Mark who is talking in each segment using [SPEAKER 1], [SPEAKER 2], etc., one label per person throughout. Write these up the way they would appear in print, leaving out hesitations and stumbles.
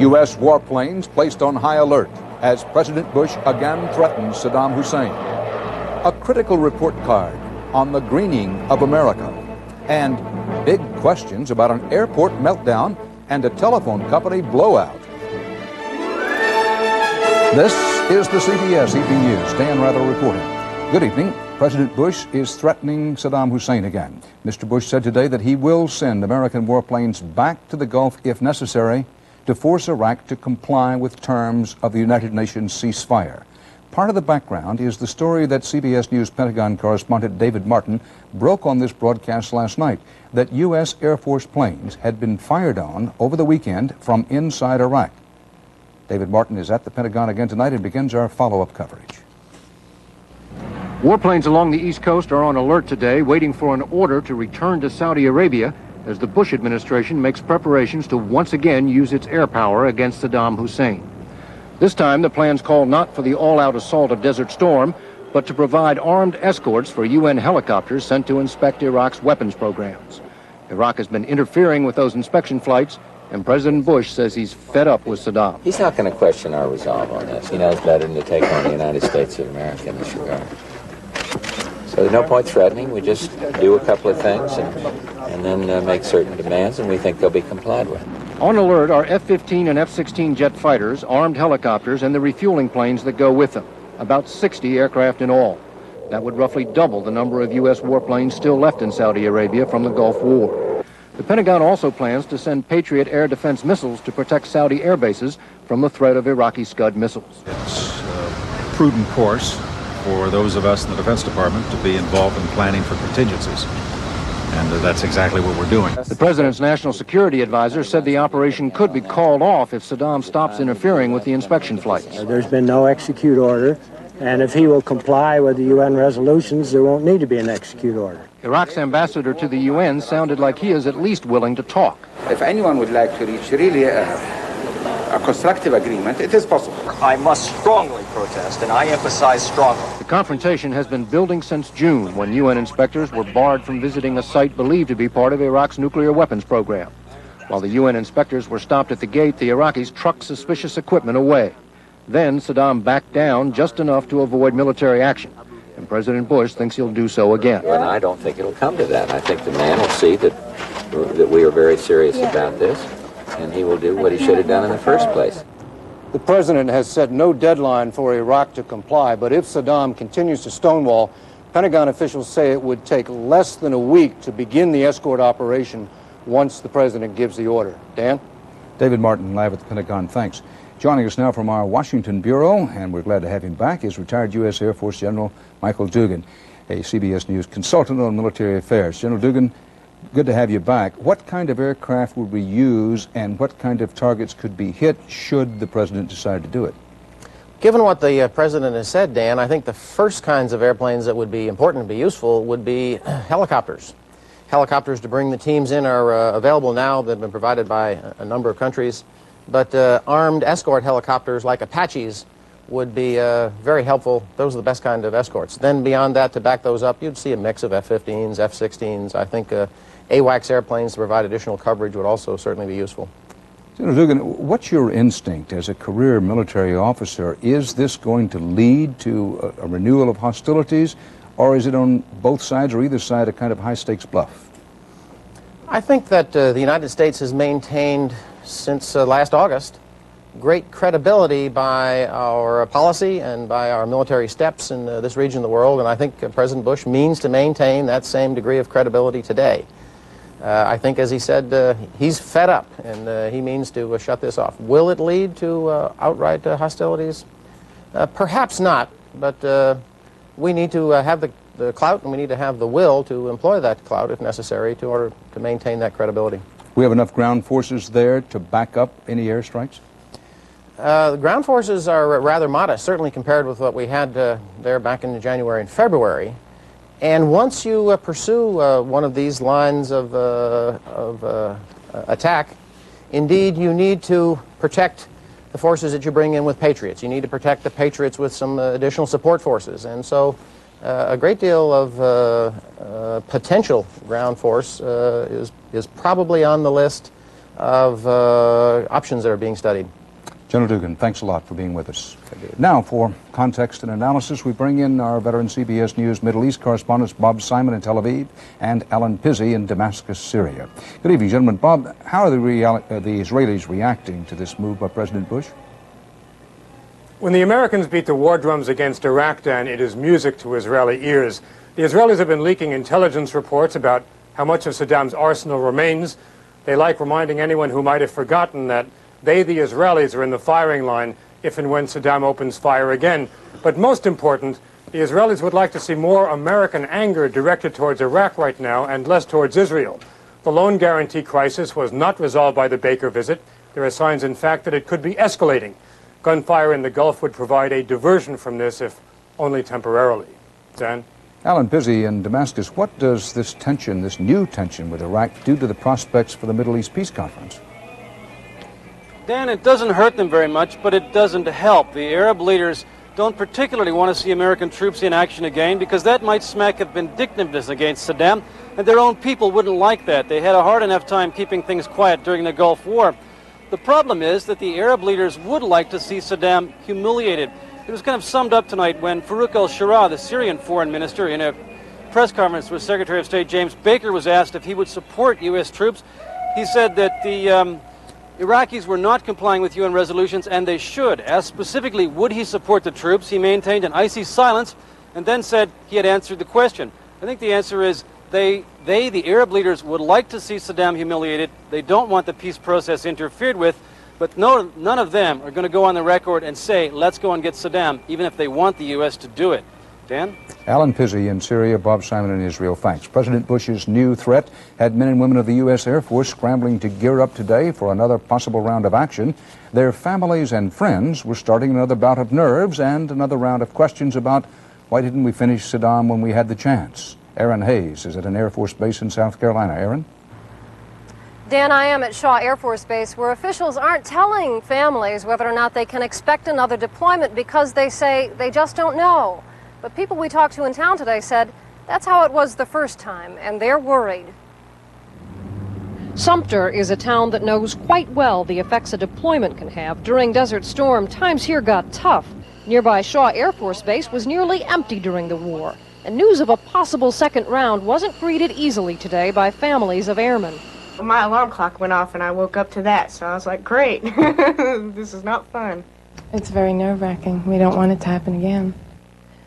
[SPEAKER 1] U.S. warplanes placed on high alert as President Bush again threatens Saddam Hussein. A critical report card on the greening of America. And big questions about an airport meltdown and a telephone company blowout. This is the CBS Evening News. Dan Rather reporting. Good evening. President Bush is threatening Saddam Hussein again. Mr. Bush said today that he will send American warplanes back to the Gulf if necessary to force Iraq to comply with terms of the United Nations ceasefire. Part of the background is the story that CBS News Pentagon correspondent David Martin broke on this broadcast last night, that U.S. Air Force planes had been fired on over the weekend from inside Iraq. David Martin is at the Pentagon again tonight and begins our follow-up coverage.
[SPEAKER 2] Warplanes along the East Coast are on alert today, waiting for an order to return to Saudi Arabia as the Bush administration makes preparations to once again use its air power against Saddam Hussein. This time, the plans call not for the all-out assault of Desert Storm, but to provide armed escorts for UN helicopters sent to inspect Iraq's weapons programs. Iraq has been interfering with those inspection flights, and President Bush says he's fed up with Saddam.
[SPEAKER 3] He's not going to question our resolve on this. He knows better than to take on the United States of America in this regard. So there's no point threatening. We just do a couple of things and then make certain demands, and we think they'll be complied with.
[SPEAKER 2] On alert are F-15 and F-16 jet fighters, armed helicopters, and the refueling planes that go with them. About 60 aircraft in all. That would roughly double the number of U.S. warplanes still left in Saudi Arabia from the Gulf War. The Pentagon also plans to send Patriot air defense missiles to protect Saudi air bases from the threat of Iraqi Scud missiles.
[SPEAKER 4] It's a prudent course for those of us in the Defense Department to be involved in planning for contingencies. And that's exactly what we're doing.
[SPEAKER 2] The president's national security advisor said the operation could be called off if Saddam stops interfering with the inspection flights.
[SPEAKER 5] There's been no execute order, and if he will comply with the UN resolutions, there won't need to be an execute order.
[SPEAKER 2] Iraq's ambassador to the UN sounded like he is at least willing to talk.
[SPEAKER 6] If anyone would like to reach really a constructive agreement, it is possible.
[SPEAKER 7] I must strongly protest, and I emphasize strongly.
[SPEAKER 2] The confrontation has been building since June, when UN inspectors were barred from visiting a site believed to be part of Iraq's nuclear weapons program. While the UN inspectors were stopped at the gate, the Iraqis trucked suspicious equipment away. Then Saddam backed down just enough to avoid military action, and President Bush thinks he'll do so again.
[SPEAKER 3] And I don't think it'll come to that. I think the man will see that we are very serious about this, and he will do what he should have done in the first place.
[SPEAKER 2] The president has set no deadline for Iraq to comply, but if Saddam continues to stonewall, Pentagon officials say it would take less than a week to begin the escort operation once the president gives the order. Dan?
[SPEAKER 1] David Martin, live at the Pentagon. Thanks. Joining us now from our Washington Bureau, and we're glad to have him back, is retired U.S. Air Force General Michael Dugan, a CBS News consultant on military affairs. General Dugan, good to have you back. What kind of aircraft would we use, and what kind of targets could be hit should the president decide to do it?
[SPEAKER 8] Given what the president has said, Dan, I think the first kinds of airplanes that would be important and be useful would be helicopters. Helicopters to bring the teams in are available now. They've been provided by a number of countries. But armed escort helicopters like Apaches would be very helpful. Those are the best kind of escorts. Then beyond that, to back those up, you'd see a mix of F-15s, F-16s. I think AWACS airplanes to provide additional coverage would also certainly be useful.
[SPEAKER 1] General Dugan, what's your instinct as a career military officer? Is this going to lead to a renewal of hostilities, or is it on both sides or either side a kind of high-stakes bluff?
[SPEAKER 8] I think that the United States has maintained since last August great credibility by our policy and by our military steps in this region of the world, and I think President Bush means to maintain that same degree of credibility today. I think, as he said, he's fed up, and he means to shut this off. Will it lead to outright hostilities? Perhaps not, but we need to have the clout, and we need to have the will to employ that clout, if necessary, in order to maintain that credibility.
[SPEAKER 1] We have enough ground forces there to back up any airstrikes?
[SPEAKER 8] The ground forces are rather modest, certainly compared with what we had there back in January and February. And once you pursue one of these lines of attack, indeed you need to protect the forces that you bring in with Patriots. You need to protect the Patriots with some additional support forces. And so a great deal of potential ground force is probably on the list of options that are being studied.
[SPEAKER 1] General Dugan, thanks a lot for being with us. Now, for context and analysis, we bring in our veteran CBS News Middle East correspondents Bob Simon in Tel Aviv and Alan Pizzi in Damascus, Syria. Good evening, gentlemen. Bob, how are the Israelis reacting to this move by President Bush?
[SPEAKER 9] When the Americans beat the war drums against Iraq, Dan, it is music to Israeli ears. The Israelis have been leaking intelligence reports about how much of Saddam's arsenal remains. They like reminding anyone who might have forgotten that they, the Israelis, are in the firing line if and when Saddam opens fire again. But most important, the Israelis would like to see more American anger directed towards Iraq right now and less towards Israel. The loan guarantee crisis was not resolved by the Baker visit. There are signs, in fact, that it could be escalating. Gunfire in the Gulf would provide a diversion from this, if only temporarily. Dan?
[SPEAKER 1] Alan Pizzi in Damascus, what does this tension, this new tension with Iraq, do to the prospects for the Middle East Peace Conference?
[SPEAKER 10] Dan, it doesn't hurt them very much, but it doesn't help. The Arab leaders don't particularly want to see American troops in action again because that might smack of vindictiveness against Saddam, and their own people wouldn't like that. They had a hard enough time keeping things quiet during the Gulf War. The problem is that the Arab leaders would like to see Saddam humiliated. It was kind of summed up tonight when Farouk al-Shara, the Syrian foreign minister, in a press conference with Secretary of State James Baker, was asked if he would support U.S. troops. He said that the Iraqis were not complying with UN resolutions, and they should. Asked specifically, would he support the troops? He maintained an icy silence and then said he had answered the question. I think the answer is the Arab leaders, would like to see Saddam humiliated. They don't want the peace process interfered with, but none of them are going to go on the record and say, let's go and get Saddam, even if they want the U.S. to do it. Dan?
[SPEAKER 1] Alan Pizzi in Syria, Bob Simon in Israel. Thanks. President Bush's new threat had men and women of the U.S. Air Force scrambling to gear up today for another possible round of action. Their families and friends were starting another bout of nerves and another round of questions about why didn't we finish Saddam when we had the chance. Aaron Hayes is at an Air Force base in South Carolina. Aaron?
[SPEAKER 11] Dan, I am at Shaw Air Force Base, where officials aren't telling families whether or not they can expect another deployment because they say they just don't know. But people we talked to in town today said that's how it was the first time, and they're worried. Sumter is a town that knows quite well the effects a deployment can have. During Desert Storm, times here got tough. Nearby Shaw Air Force Base was nearly empty during the war, and news of a possible second round wasn't greeted easily today by families of airmen.
[SPEAKER 12] My alarm clock went off and I woke up to that, so I was like, great, this is not fun.
[SPEAKER 13] It's very nerve-wracking. We don't want it to happen again.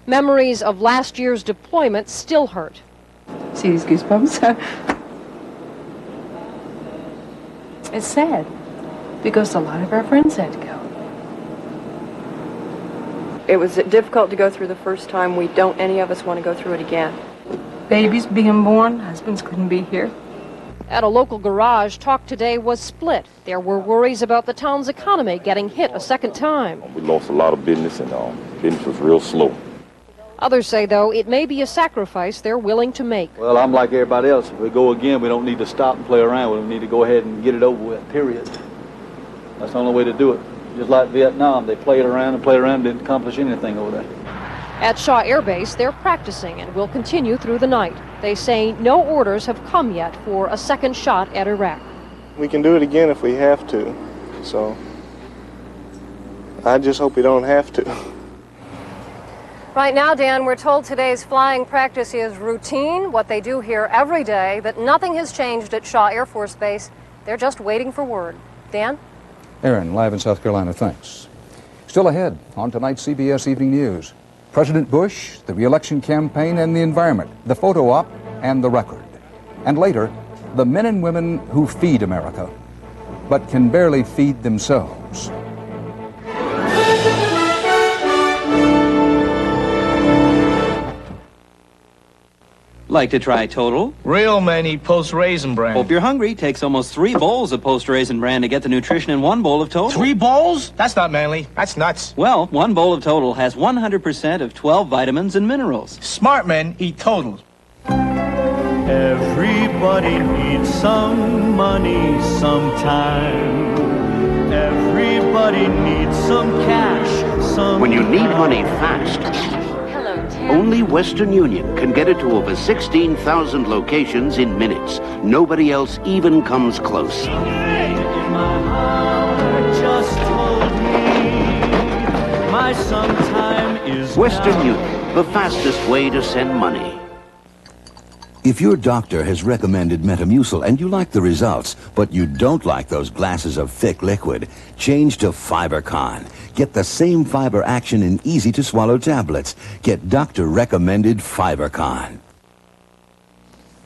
[SPEAKER 11] Memories of last year's deployment still hurt.
[SPEAKER 13] See these goosebumps? It's sad because a lot of our friends had to go.
[SPEAKER 14] It was difficult to go through the first time. Any of us want to go through it again.
[SPEAKER 13] Babies being born, husbands couldn't be here.
[SPEAKER 11] At a local garage, talk today was split. There were worries about the town's economy getting hit a second time.
[SPEAKER 15] We lost a lot of business, and business was real slow.
[SPEAKER 11] Others say, though, it may be a sacrifice they're willing to make.
[SPEAKER 16] Well, I'm like everybody else. If we go again, we don't need to stop and play around. We need to go ahead and get it over with, period. That's the only way to do it. Just like Vietnam, they played around and didn't accomplish anything over there.
[SPEAKER 11] At Shaw Air Base, they're practicing and will continue through the night. They say no orders have come yet for a second shot at Iraq.
[SPEAKER 17] We can do it again if we have to, so I just hope we don't have to.
[SPEAKER 11] Right now, Dan, we're told today's flying practice is routine, what they do here every day, that nothing has changed at Shaw Air Force Base. They're just waiting for word. Dan?
[SPEAKER 1] Aaron, live in South Carolina, thanks. Still ahead on tonight's CBS Evening News. President Bush, the re-election campaign and the environment, the photo op and the record. And later, the men and women who feed America, but can barely feed themselves.
[SPEAKER 18] Like to try Total?
[SPEAKER 19] Real men eat post-raisin bran.
[SPEAKER 18] Hope you're hungry. Takes almost 3 bowls of post-raisin bran to get the nutrition in 1 bowl of Total.
[SPEAKER 19] 3 bowls? That's not manly. That's nuts.
[SPEAKER 18] Well, 1 bowl of Total has 100% of 12 vitamins and minerals.
[SPEAKER 19] Smart men eat Total.
[SPEAKER 20] Everybody needs some money sometime. Everybody needs some cash sometime.
[SPEAKER 21] When you need money fast, only Western Union can get it to over 16,000 locations in minutes. Nobody else even comes close.
[SPEAKER 20] my heart just told me my sometime is
[SPEAKER 21] Western
[SPEAKER 20] now.
[SPEAKER 21] Union, the fastest way to send money.
[SPEAKER 4] If your doctor has recommended Metamucil and you like the results, but you don't like those glasses of thick liquid, change to FiberCon. Get the same fiber action in easy-to-swallow tablets. Get doctor-recommended FiberCon.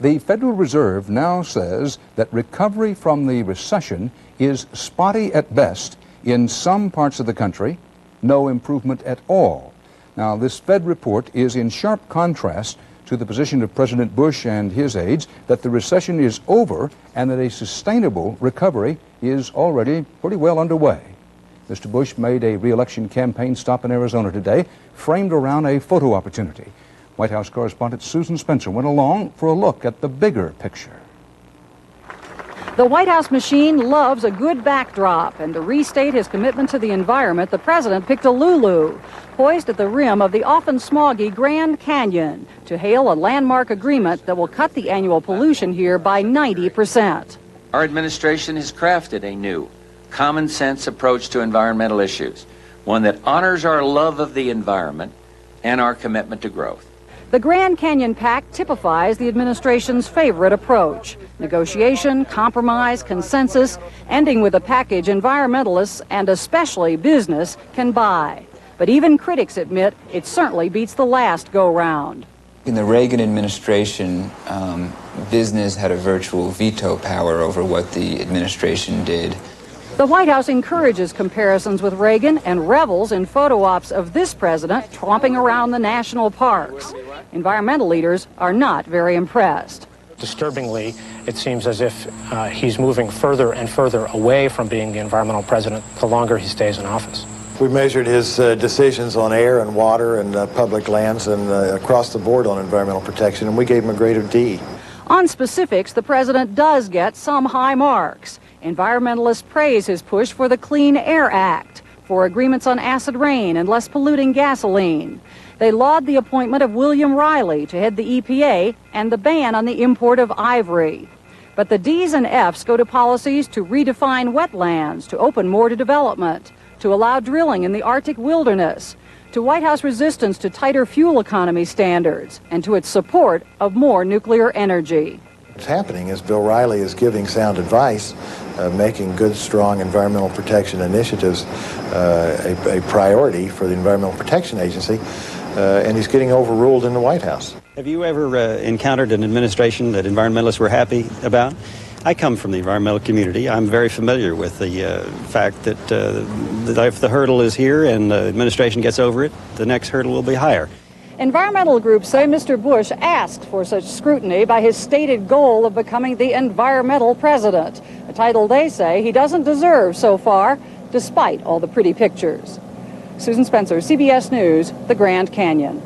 [SPEAKER 1] The Federal Reserve now says that recovery from the recession is spotty at best in some parts of the country, no improvement at all. Now, this Fed report is in sharp contrast to the position of President Bush and his aides that the recession is over and that a sustainable recovery is already pretty well underway. Mr. Bush made a re-election campaign stop in Arizona today, framed around a photo opportunity. White House correspondent Susan Spencer went along for a look at the bigger picture.
[SPEAKER 22] The White House machine loves a good backdrop, and to restate his commitment to the environment, the president picked a Lulu, poised at the rim of the often smoggy Grand Canyon, to hail a landmark agreement that will cut the annual pollution here by 90%.
[SPEAKER 3] Our administration has crafted a new, common-sense approach to environmental issues, one that honors our love of the environment and our commitment to growth.
[SPEAKER 22] The Grand Canyon Pact typifies the administration's favorite approach: negotiation, compromise, consensus, ending with a package environmentalists and especially business can buy. But even critics admit it certainly beats the last go-round.
[SPEAKER 23] In the Reagan administration, business had a virtual veto power over what the administration did.
[SPEAKER 22] The White House encourages comparisons with Reagan and revels in photo ops of this president tromping around the national parks. Environmental leaders are not very impressed.
[SPEAKER 8] Disturbingly, it seems as if he's moving further and further away from being the environmental president the longer he stays in office.
[SPEAKER 24] We measured his decisions on air and water and public lands and across the board on environmental protection, and we gave him a grade of D.
[SPEAKER 22] On specifics, the president does get some high marks. Environmentalists praise his push for the Clean Air Act, for agreements on acid rain and less polluting gasoline. They laud the appointment of William Riley to head the EPA and the ban on the import of ivory. But the D's and F's go to policies to redefine wetlands, to open more to development, to allow drilling in the Arctic wilderness, to White House resistance to tighter fuel economy standards, and to its support of more nuclear energy.
[SPEAKER 24] What's happening is Bill Riley is giving sound advice, making good, strong environmental protection initiatives a priority for the Environmental Protection Agency, and he's getting overruled in the White House.
[SPEAKER 25] Have you ever encountered an administration that environmentalists were happy about? I come from the environmental community. I'm very familiar with the fact that if the hurdle is here and the administration gets over it, the next hurdle will be higher.
[SPEAKER 22] Environmental groups say Mr. Bush asked for such scrutiny by his stated goal of becoming the environmental president, a title they say he doesn't deserve so far, despite all the pretty pictures. Susan Spencer, CBS News, the Grand Canyon.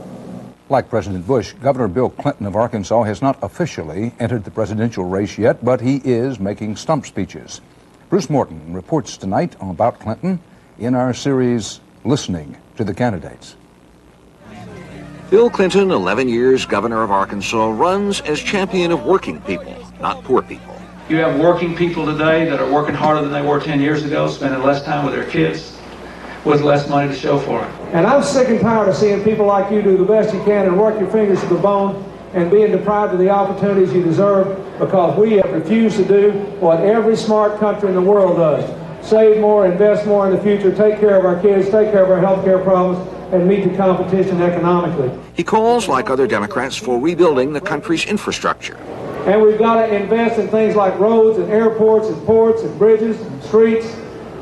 [SPEAKER 1] Like President Bush, Governor Bill Clinton of Arkansas has not officially entered the presidential race yet, but he is making stump speeches. Bruce Morton reports tonight about Clinton in our series, Listening to the Candidates.
[SPEAKER 26] Bill Clinton, 11 years governor of Arkansas, runs as champion of working people, not poor people.
[SPEAKER 27] You have working people today that are working harder than they were 10 years ago, spending less time with their kids, with less money to show for it.
[SPEAKER 28] And I'm sick and tired of seeing people like you do the best you can and work your fingers to the bone and being deprived of the opportunities you deserve because we have refused to do what every smart country in the world does. Save more, invest more in the future, take care of our kids, take care of our health care problems, and meet the competition economically.
[SPEAKER 26] He calls, like other Democrats, for rebuilding the country's infrastructure.
[SPEAKER 28] And we've got to invest in things like roads and airports and ports and bridges and streets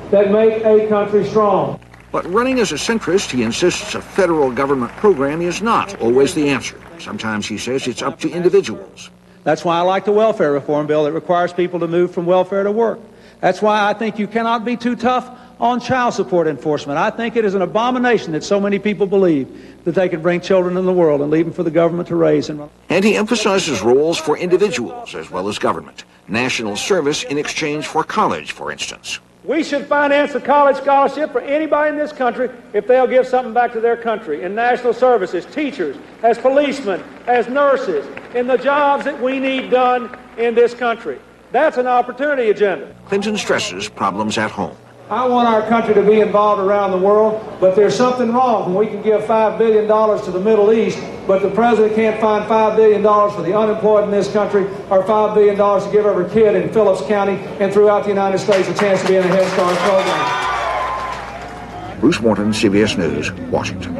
[SPEAKER 28] that make a country strong.
[SPEAKER 26] But running as a centrist, he insists a federal government program is not always the answer. Sometimes, he says, it's up to individuals.
[SPEAKER 29] That's why I like the welfare reform bill that requires people to move from welfare to work. That's why I think you cannot be too tough on child support enforcement. I think it is an abomination that so many people believe that they can bring children in the world and leave them for the government to raise them.
[SPEAKER 26] And he emphasizes roles for individuals as well as government. National service in exchange for college, for instance.
[SPEAKER 28] We should finance a college scholarship for anybody in this country if they'll give something back to their country in national services, teachers, as policemen, as nurses, in the jobs that we need done in this country.
[SPEAKER 29] That's an opportunity agenda.
[SPEAKER 26] Clinton stresses problems at home.
[SPEAKER 28] I want our country to be involved around the world, but there's something wrong when we can give $5 billion to the Middle East, but the president can't find $5 billion for the unemployed in this country, or $5 billion to give every kid in Phillips County and throughout the United States a chance to be in a Head Start program.
[SPEAKER 26] Bruce Morton, CBS News, Washington.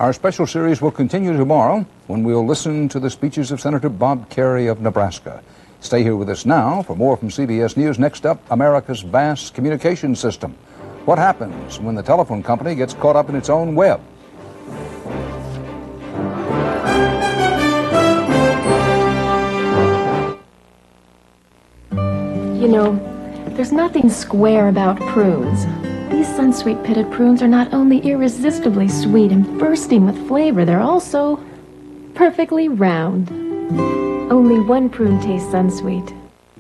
[SPEAKER 1] Our special series will continue tomorrow when we'll listen to the speeches of Senator Bob Kerrey of Nebraska. Stay here with us now for more from CBS News. Next up, America's vast communication system. What happens when the telephone company gets caught up in its own web?
[SPEAKER 2] You know, there's nothing square about prunes. These Sunsweet pitted prunes are not only irresistibly sweet and bursting with flavor, they're also perfectly round. Only one prune tastes Sunsweet.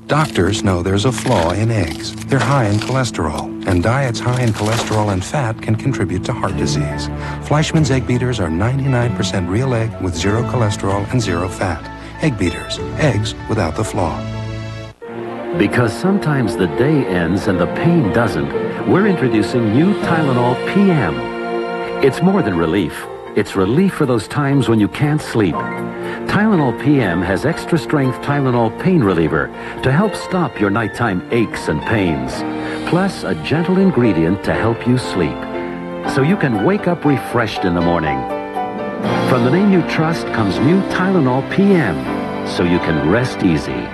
[SPEAKER 5] Doctors know there's a flaw in eggs. They're high in cholesterol, and diets high in cholesterol and fat can contribute to heart disease. Fleischmann's Egg Beaters are 99% real egg with 0 cholesterol and 0 fat. Egg Beaters, eggs without the flaw.
[SPEAKER 6] Because sometimes the day ends and the pain doesn't, we're introducing new Tylenol PM. It's more than relief. It's relief for those times when you can't sleep. Tylenol PM has extra-strength Tylenol pain reliever to help stop your nighttime aches and pains, plus a gentle ingredient to help you sleep, so you can wake up refreshed in the morning. From the name you trust comes new Tylenol PM, so you can rest easy.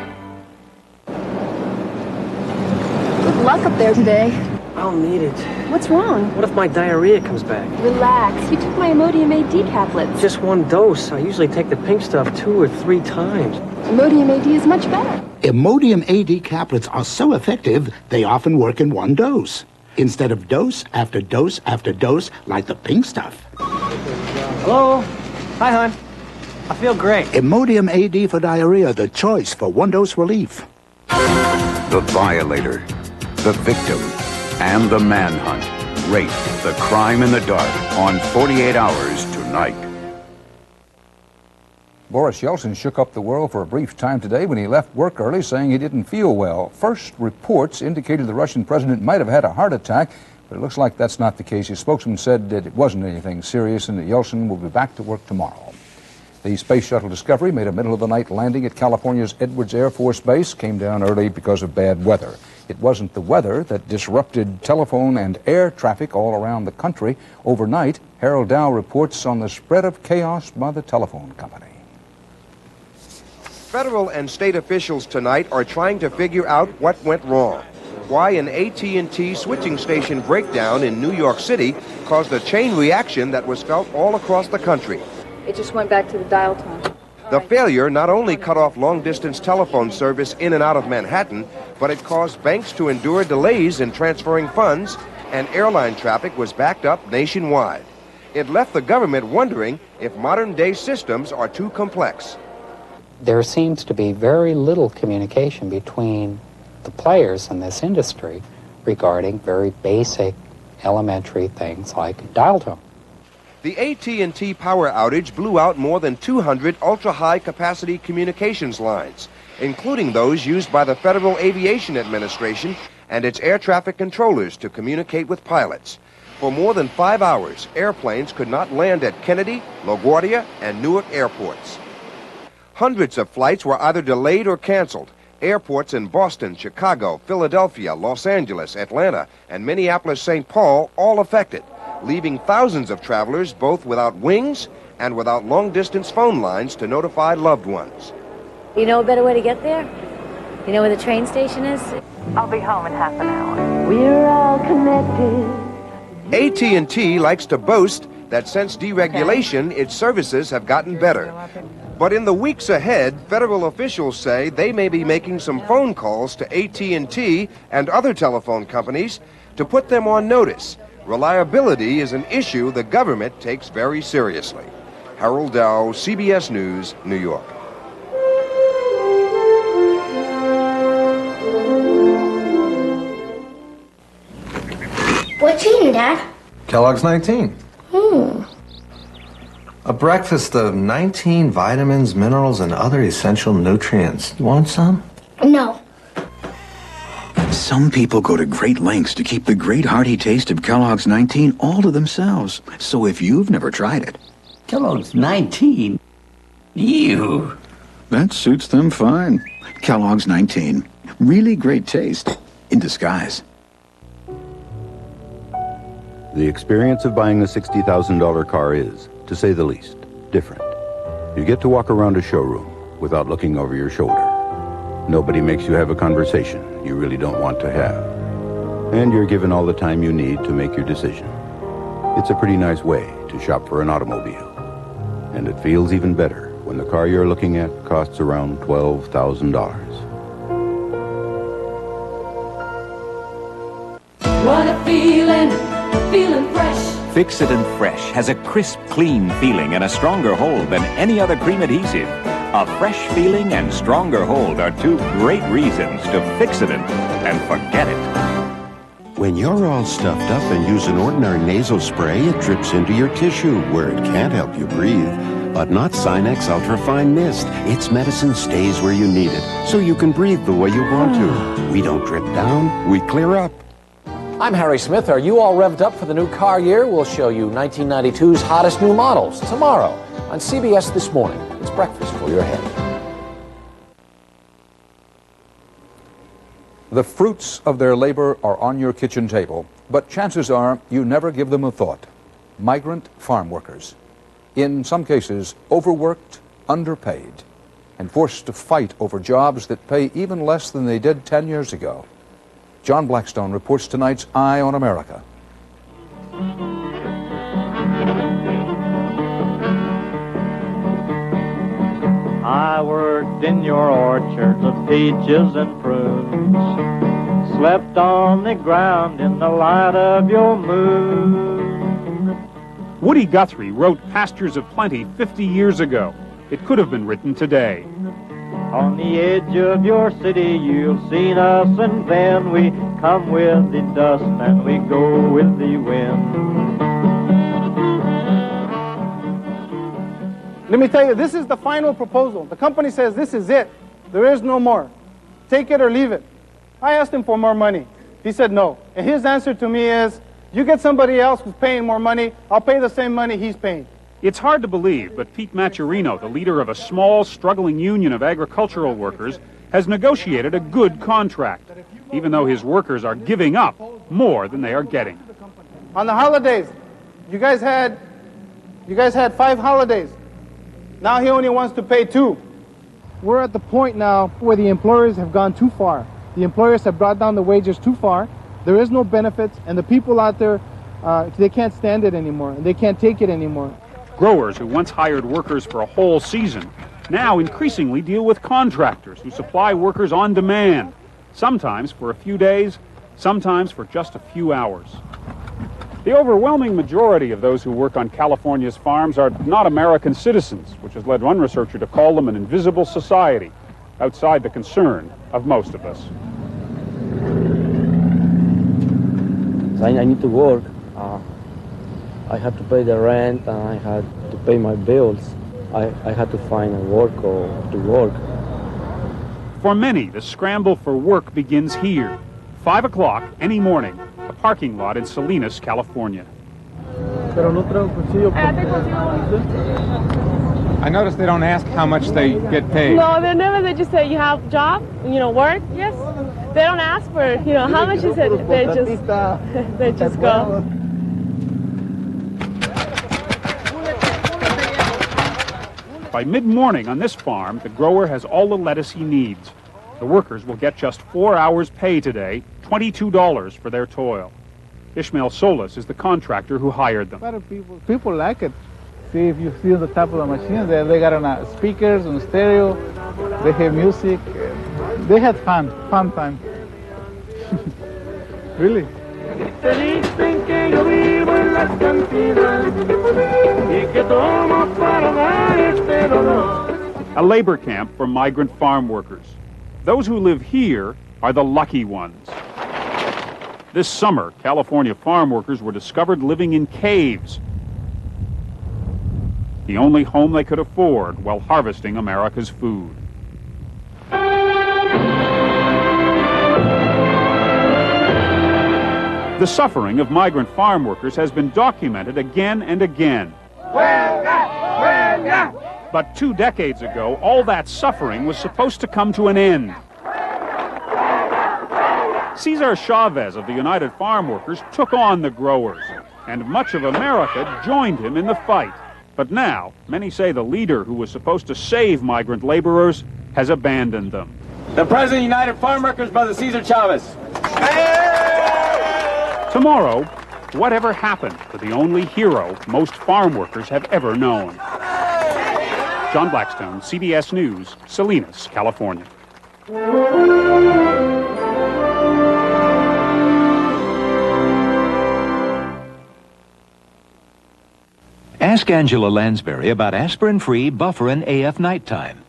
[SPEAKER 7] Good luck up there today.
[SPEAKER 9] I'll need it.
[SPEAKER 7] What's wrong?
[SPEAKER 9] What if my diarrhea comes back?
[SPEAKER 7] Relax. You took my Imodium AD caplets.
[SPEAKER 9] Just one dose. I usually take the pink stuff 2 or 3 times.
[SPEAKER 7] Imodium AD is much better.
[SPEAKER 10] Imodium AD caplets are so effective, they often work in one dose, instead of dose after dose after dose like the pink stuff.
[SPEAKER 9] Hello? Hi, hon. I feel great.
[SPEAKER 10] Imodium AD for diarrhea, the choice for one-dose relief.
[SPEAKER 12] The violator, the victim, and the manhunt. Rape, the crime in the dark, on 48 Hours tonight.
[SPEAKER 1] Boris Yeltsin shook up the world for a brief time today when he left work early saying he didn't feel well. First reports indicated the Russian president might have had a heart attack, but it looks like that's not the case. His spokesman said that it wasn't anything serious and that Yeltsin will be back to work tomorrow. The Space Shuttle Discovery made a middle-of-the-night landing at California's Edwards Air Force Base, came down early because of bad weather. It wasn't the weather that disrupted telephone and air traffic all around the country. Overnight, Harold Dow reports on the spread of chaos by the telephone company.
[SPEAKER 13] Federal and state officials tonight are trying to figure out what went wrong. Why an AT&T switching station breakdown in New York City caused a chain reaction that was felt all across the country.
[SPEAKER 7] It just went back to the dial tone.
[SPEAKER 13] The failure not only cut off long-distance telephone service in and out of Manhattan, but it caused banks to endure delays in transferring funds, and airline traffic was backed up nationwide. It left the government wondering if modern-day systems are too complex.
[SPEAKER 14] There seems to be very little communication between the players in this industry regarding very basic, elementary things like dial tone.
[SPEAKER 13] The AT&T power outage blew out more than 200 ultra-high capacity communications lines, including those used by the Federal Aviation Administration and its air traffic controllers to communicate with pilots. For more than 5 hours, airplanes could not land at Kennedy, LaGuardia, and Newark airports. Hundreds of flights were either delayed or canceled. Airports in Boston, Chicago, Philadelphia, Los Angeles, Atlanta, and Minneapolis-St. Paul all affected, leaving thousands of travelers both without wings and without long-distance phone lines to notify loved ones.
[SPEAKER 30] You know a better way to get there? You know where the train station is?
[SPEAKER 31] I'll be home in half an hour.
[SPEAKER 30] We're all connected.
[SPEAKER 13] AT&T likes to boast that since deregulation, its services have gotten better. But in the weeks ahead, federal officials say they may be making some phone calls to AT&T and other telephone companies to put them on notice. Reliability is an issue the government takes very seriously. Harold Dow, CBS News, New York.
[SPEAKER 32] What you eating, Dad?
[SPEAKER 33] Kellogg's 19. A breakfast of 19 vitamins, minerals, and other essential nutrients. You want some?
[SPEAKER 32] No.
[SPEAKER 3] Some people go to great lengths to keep the great hearty taste of Kellogg's 19 all to themselves. So if you've never tried it...
[SPEAKER 4] Kellogg's 19? Ew.
[SPEAKER 3] That suits them fine. Kellogg's 19. Really great taste in disguise.
[SPEAKER 12] The experience of buying a $60,000 car is, to say the least, different. You get to walk around a showroom without looking over your shoulder. Nobody makes you have a conversation you really don't want to have. And you're given all the time you need to make your decision. It's a pretty nice way to shop for an automobile. And it feels even better when the car you're looking at costs around $12,000.
[SPEAKER 8] What a feeling, feeling fresh.
[SPEAKER 11] Fix-It & Fresh has a crisp, clean feeling and a stronger hold than any other cream adhesive. A fresh feeling and stronger hold are two great reasons to fix it and forget it.
[SPEAKER 15] When you're all stuffed up and use an ordinary nasal spray, it drips into your tissue where it can't help you breathe. But not Sinex Ultrafine Mist. Its medicine stays where you need it, so you can breathe the way you want to. We don't drip down, we clear up.
[SPEAKER 16] I'm Harry Smith. Are you all revved up for the new car year? We'll show you 1992's hottest new models tomorrow on CBS This Morning. It's breakfast for your head.
[SPEAKER 1] The fruits of their labor are on your kitchen table, but chances are you never give them a thought. Migrant farm workers. In some cases, overworked, underpaid, and forced to fight over jobs that pay even less than they did 10 years ago. John Blackstone reports tonight's Eye on America.
[SPEAKER 17] I worked in your orchards of peaches and prunes, slept on the ground in the light of your moon.
[SPEAKER 18] Woody Guthrie wrote Pastures of Plenty 50 years ago. It could have been written today.
[SPEAKER 17] On the edge of your city you've seen us, and then we come with the dust and we go with the wind.
[SPEAKER 19] Let me tell you, this is the final proposal. The company says this is it. There is no more. Take it or leave it. I asked him for more money. He said no. And his answer to me is, you get somebody else who's paying more money, I'll pay the same money he's paying.
[SPEAKER 18] It's hard to believe, but Pete Maturino, the leader of a small, struggling union of agricultural workers, has negotiated a good contract, even though his workers are giving up more than they are getting.
[SPEAKER 19] On the holidays, you guys had 5 holidays. Now he only wants to pay 2. We're at the point now where the employers have gone too far. The employers have brought down the wages too far. There is no benefits, and the people out there, they can't stand it anymore, and they can't take it anymore.
[SPEAKER 18] Growers who once hired workers for a whole season now increasingly deal with contractors who supply workers on demand, sometimes for a few days, sometimes for just a few hours. The overwhelming majority of those who work on California's farms are not American citizens, which has led one researcher to call them an invisible society, outside the concern of most of us.
[SPEAKER 20] I need to work. I had to pay the rent, and I had to pay my bills. I had to find a work or to work.
[SPEAKER 18] For many, the scramble for work begins here. 5 o'clock any morning, a parking lot in Salinas, California.
[SPEAKER 21] I noticed they don't ask how much they get paid.
[SPEAKER 23] No, they never. They just say you have a job, work. Yes. They don't ask for, how much is it. They just go.
[SPEAKER 18] By mid-morning on this farm, the grower has all the lettuce he needs. The workers will get just 4 hours' pay today, $22 for their toil. Ishmael Solis is the contractor who hired them.
[SPEAKER 19] People like it. See, if you see the top of the machine, they got speakers and stereo. They have music. They had fun time. Really.
[SPEAKER 18] A labor camp for migrant farm workers. Those who live here are the lucky ones. This summer, California farm workers were discovered living in caves, the only home they could afford while harvesting America's food. The suffering of migrant farm workers has been documented again and again. But 2 decades ago, all that suffering was supposed to come to an end. Cesar Chavez of the United Farm Workers took on the growers, and much of America joined him in the fight. But now, many say the leader who was supposed to save migrant laborers has abandoned them.
[SPEAKER 2] The President of the United Farm Workers, Brother Cesar Chavez.
[SPEAKER 18] Tomorrow, whatever happened to the only hero most farm workers have ever known? John Blackstone, CBS News, Salinas, California.
[SPEAKER 11] Ask Angela Lansbury about aspirin-free Bufferin AF Nighttime.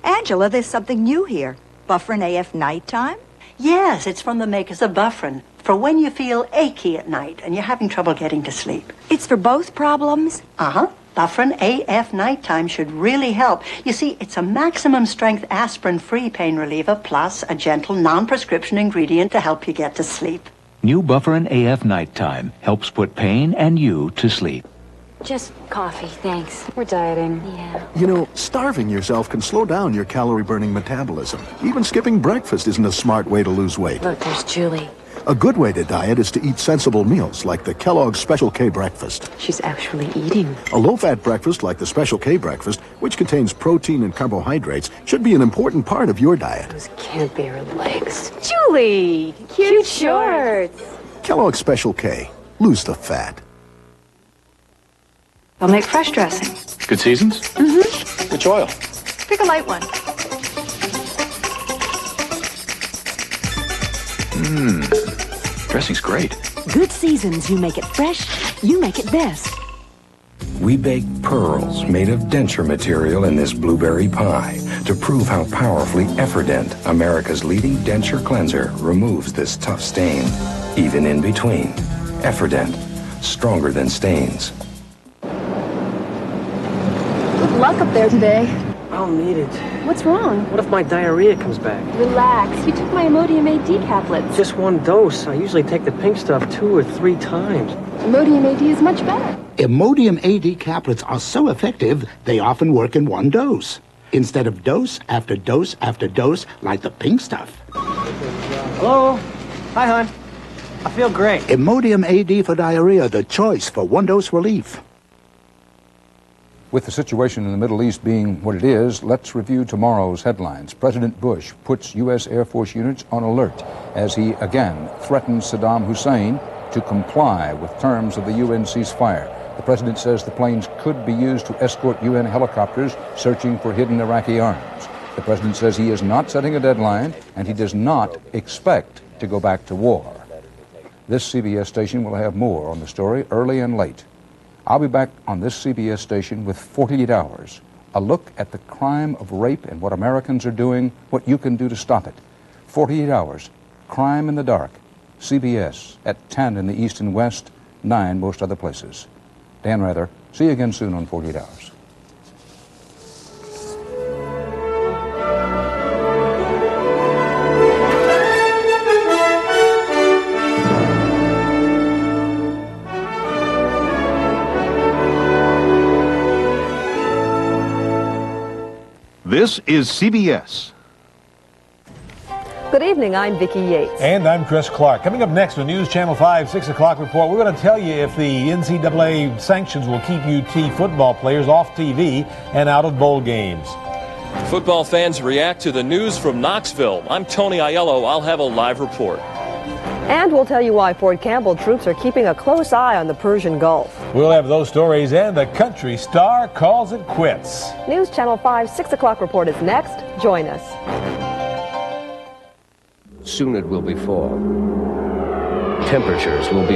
[SPEAKER 5] Angela, there's something new here. Bufferin AF Nighttime?
[SPEAKER 6] Yes, it's from the makers of Bufferin, for when you feel achy at night and you're having trouble getting to sleep.
[SPEAKER 5] It's for both problems?
[SPEAKER 6] Uh-huh. Bufferin AF Nighttime should really help. You see, it's a maximum strength aspirin-free pain reliever plus a gentle non-prescription ingredient to help you get to sleep.
[SPEAKER 11] New Bufferin AF Nighttime helps put pain and you to sleep.
[SPEAKER 30] Just coffee, thanks. We're dieting. Yeah.
[SPEAKER 9] You know, starving yourself can slow down your calorie-burning metabolism. Even skipping breakfast isn't a smart way to lose weight.
[SPEAKER 30] Look, there's Julie.
[SPEAKER 9] A good way to diet is to eat sensible meals like the Kellogg's Special K breakfast.
[SPEAKER 30] She's actually eating.
[SPEAKER 9] A low-fat breakfast like the Special K breakfast, which contains protein and carbohydrates, should be an important part of your diet.
[SPEAKER 30] Those can't be her legs. Julie! Cute shorts!
[SPEAKER 9] Kellogg's Special K. Lose the fat.
[SPEAKER 5] I'll make fresh dressing.
[SPEAKER 10] Good seasons?
[SPEAKER 5] Mm-hmm.
[SPEAKER 10] Which oil?
[SPEAKER 5] Pick a light one.
[SPEAKER 10] Dressing's great.
[SPEAKER 22] Good seasons, you make it fresh, you make it best.
[SPEAKER 24] We bake pearls made of denture material in this blueberry pie to prove how powerfully Efferdent, America's leading denture cleanser, removes this tough stain, even in between. Efferdent, stronger than stains.
[SPEAKER 7] Good luck up there today.
[SPEAKER 20] I'll need it.
[SPEAKER 7] What's wrong?
[SPEAKER 20] What if my diarrhea comes back?
[SPEAKER 7] Relax. You took my Imodium AD caplets.
[SPEAKER 20] Just one dose. I usually take the pink stuff 2 or 3 times.
[SPEAKER 7] Imodium AD is much better.
[SPEAKER 25] Imodium AD caplets are so effective, they often work in one dose, instead of dose after dose after dose like the pink stuff.
[SPEAKER 20] Hello? Hi, hon. I feel great.
[SPEAKER 25] Imodium AD for diarrhea, the choice for one-dose relief.
[SPEAKER 1] With the situation in the Middle East being what it is, let's review tomorrow's headlines. President Bush puts U.S. Air Force units on alert as he again threatens Saddam Hussein to comply with terms of the UN ceasefire. The president says the planes could be used to escort UN helicopters searching for hidden Iraqi arms. The president says he is not setting a deadline and he does not expect to go back to war. This CBS station will have more on the story early and late. I'll be back on this CBS station with 48 Hours, a look at the crime of rape and what Americans are doing, what you can do to stop it. 48 Hours, Crime in the Dark, CBS at 10 in the East and West, 9 most other places. Dan Rather, see you again soon on 48 Hours.
[SPEAKER 26] This is CBS.
[SPEAKER 27] Good evening, I'm Vicki Yates.
[SPEAKER 28] And I'm Chris Clark. Coming up next on News Channel 5, 6 o'clock report, we're going to tell you if the NCAA sanctions will keep UT football players off TV and out of bowl games.
[SPEAKER 29] Football fans react to the news from Knoxville. I'm Tony Aiello. I'll have a live report.
[SPEAKER 27] And we'll tell you why Fort Campbell troops are keeping a close eye on the Persian Gulf.
[SPEAKER 28] We'll have those stories, and the country star calls it quits.
[SPEAKER 27] News Channel 5, 6 o'clock report is next. Join us.
[SPEAKER 32] Soon it will be fall. Temperatures will be